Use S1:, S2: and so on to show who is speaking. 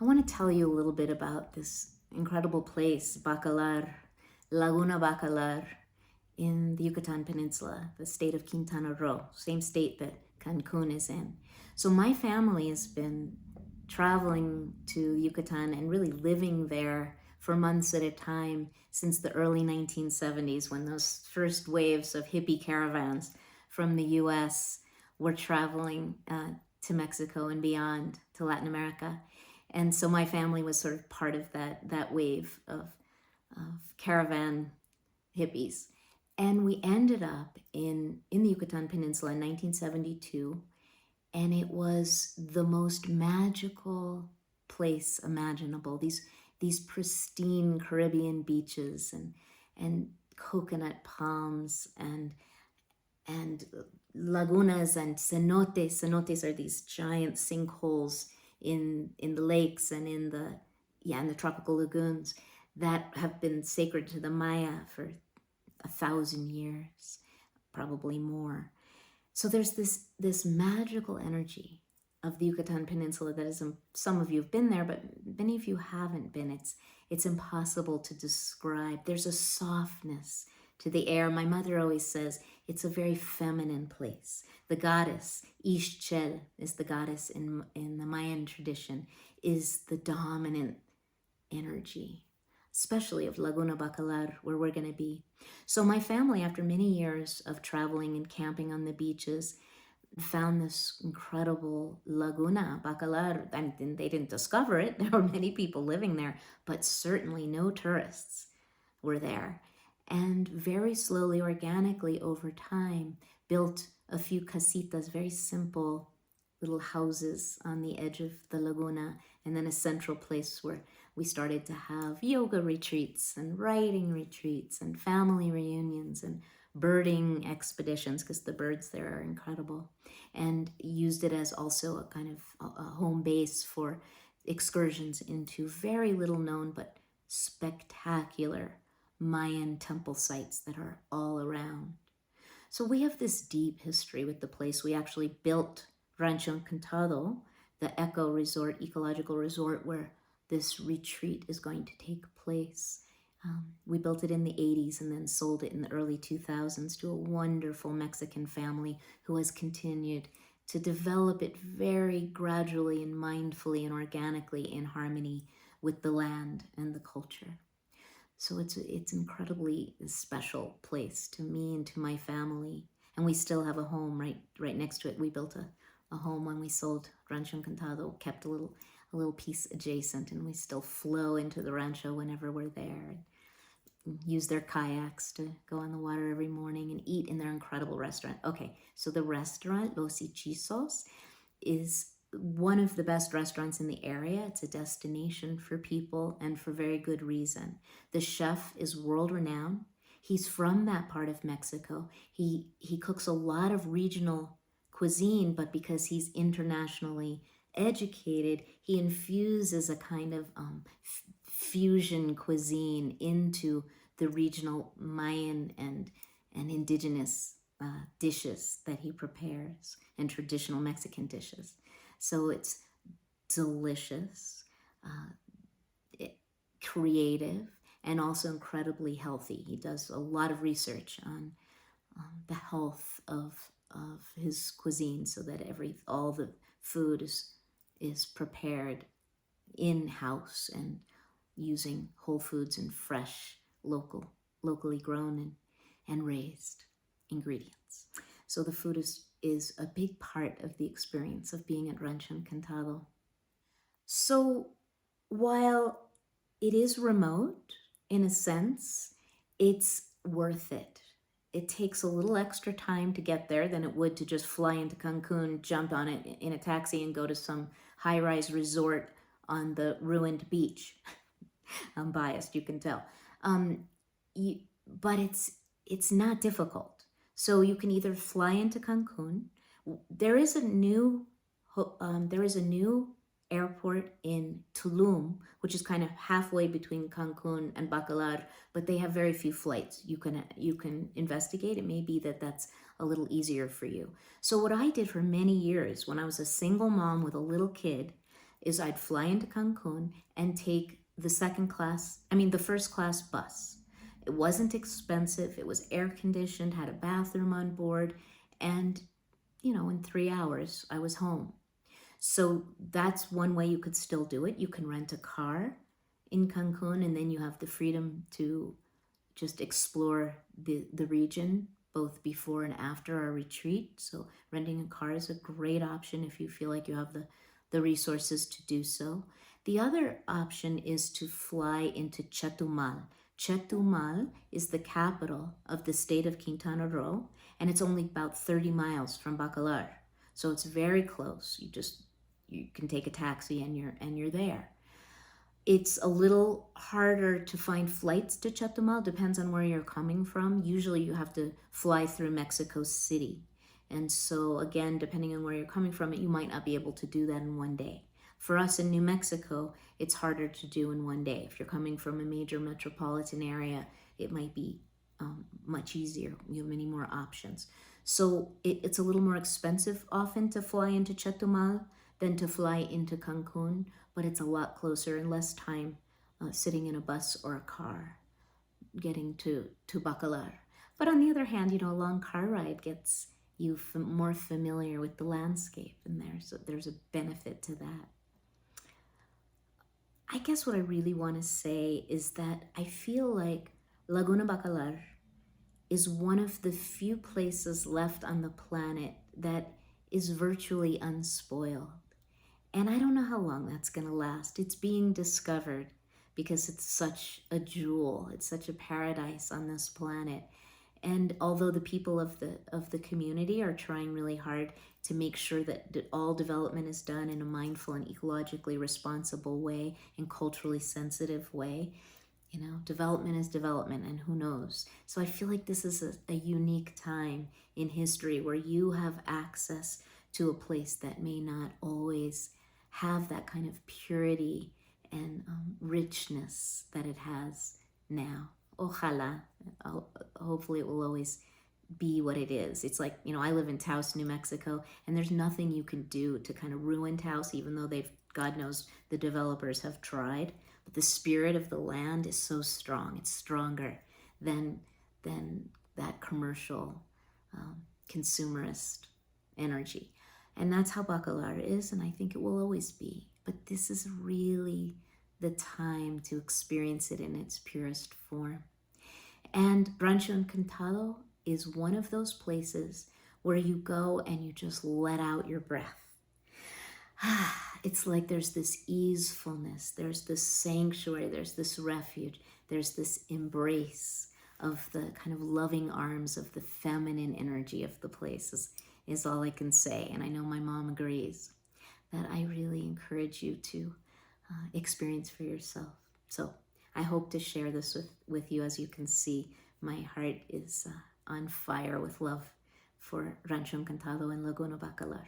S1: I want to tell you a little bit about this incredible place, Bacalar, Laguna Bacalar, in the Yucatan Peninsula, the state of Quintana Roo, same state that Cancun is in. So my family has been traveling to Yucatan and really living there for months at a time since the early 1970s, when those first waves of hippie caravans from the US were traveling to Mexico and beyond to Latin America. And so my family was sort of part of that wave of caravan hippies. And we ended up in the Yucatan Peninsula in 1972, and it was the most magical place imaginable. These pristine Caribbean beaches and coconut palms and lagunas and cenotes. Cenotes are these giant sinkholes in the lakes and in the tropical lagoons that have been sacred to the Maya for 1,000 years, probably more. So there's this magical energy of the Yucatan Peninsula that is, some of you have been there, but many of you haven't been. It's impossible to describe. There's a softness to the air. My mother always says it's a very feminine place. The goddess, Ixchel, is the goddess in the Mayan tradition, is the dominant energy, especially of Laguna Bacalar, where we're going to be. So my family, after many years of traveling and camping on the beaches, found this incredible Laguna Bacalar. I mean, they didn't discover it. There were many people living there, but certainly no tourists were there. And very slowly, organically, over time, built a few casitas, very simple little houses on the edge of the laguna, and then a central place where we started to have yoga retreats and writing retreats and family reunions and birding expeditions, because the birds there are incredible, and used it as also a kind of a home base for excursions into very little known but spectacular Mayan temple sites that are all around. So we have this deep history with the place. We actually built Rancho Encantado, the ecological resort where this retreat is going to take place. We built it in the 80s and then sold it in the early 2000s to a wonderful Mexican family who has continued to develop it very gradually and mindfully and organically in harmony with the land and the culture. So it's incredibly special place to me and to my family. And we still have a home right next to it. We built a home when we sold Rancho Encantado, kept a little piece adjacent, and we still flow into the rancho whenever we're there, and use their kayaks to go on the water every morning and eat in their incredible restaurant. Okay, so the restaurant, Los Ichizos, is one of the best restaurants in the area. It's a destination for people, and for very good reason. The chef is world-renowned. He's from that part of Mexico. He cooks a lot of regional cuisine, but because he's internationally educated, he infuses a kind of fusion cuisine into the regional Mayan and indigenous dishes that he prepares, and traditional Mexican dishes. So it's delicious, creative, and also incredibly healthy. He does a lot of research on the health of his cuisine, so that all the food is prepared in-house and using whole foods and fresh, locally grown and raised ingredients. So the food is a big part of the experience of being at Rancho Encantado. So while it is remote, in a sense, it's worth it. It takes a little extra time to get there than it would to just fly into Cancun, jump on it in a taxi, and go to some high-rise resort on the ruined beach. I'm biased, you can tell. But it's not difficult. So you can either fly into Cancun. There is a new airport in Tulum, which is kind of halfway between Cancun and Bacalar, but they have very few flights. You can investigate. It may be that's a little easier for you. So what I did for many years when I was a single mom with a little kid, is I'd fly into Cancun and take the first class bus. It wasn't expensive. It was air conditioned, had a bathroom on board, and in 3 hours I was home. So that's one way you could still do it. You can rent a car in Cancun, and then you have the freedom to just explore the region both before and after our retreat. So renting a car is a great option if you feel like you have the resources to do so. The other option is to fly into Chetumal. Chetumal is the capital of the state of Quintana Roo, and it's only about 30 miles from Bacalar. So it's very close. You can take a taxi and you're there. It's a little harder to find flights to Chetumal, depends on where you're coming from. Usually you have to fly through Mexico City. And so again, depending on where you're coming from, you might not be able to do that in one day. For us in New Mexico, it's harder to do in one day. If you're coming from a major metropolitan area, it might be much easier. You have many more options. So it's a little more expensive often to fly into Chetumal than to fly into Cancun, but it's a lot closer and less time sitting in a bus or a car getting to Bacalar. But on the other hand, a long car ride gets you more familiar with the landscape, and there's a benefit to that. I guess what I really want to say is that I feel like Laguna Bacalar is one of the few places left on the planet that is virtually unspoiled. And I don't know how long that's going to last. It's being discovered because it's such a jewel. It's such a paradise on this planet. And although the people of the community are trying really hard to make sure that all development is done in a mindful and ecologically responsible way and culturally sensitive way, development is development, and who knows. So I feel like this is a unique time in history where you have access to a place that may not always have that kind of purity and richness that it has now. Ojalá. Hopefully it will always be what it is. It's like, I live in Taos, New Mexico, and there's nothing you can do to kind of ruin Taos, even though God knows the developers have tried. But the spirit of the land is so strong. It's stronger than that commercial, consumerist energy. And that's how Bacalar is, and I think it will always be. But this is really the time to experience it in its purest form. And Rancho Encantado is one of those places where you go and you just let out your breath. It's like there's this easefulness, there's this sanctuary, there's this refuge, there's this embrace of the kind of loving arms of the feminine energy of the place is all I can say. And I know my mom agrees that I really encourage you to experience for yourself. So I hope to share this with you. As you can see, my heart is on fire with love for Rancho Encantado and Laguna Bacalar.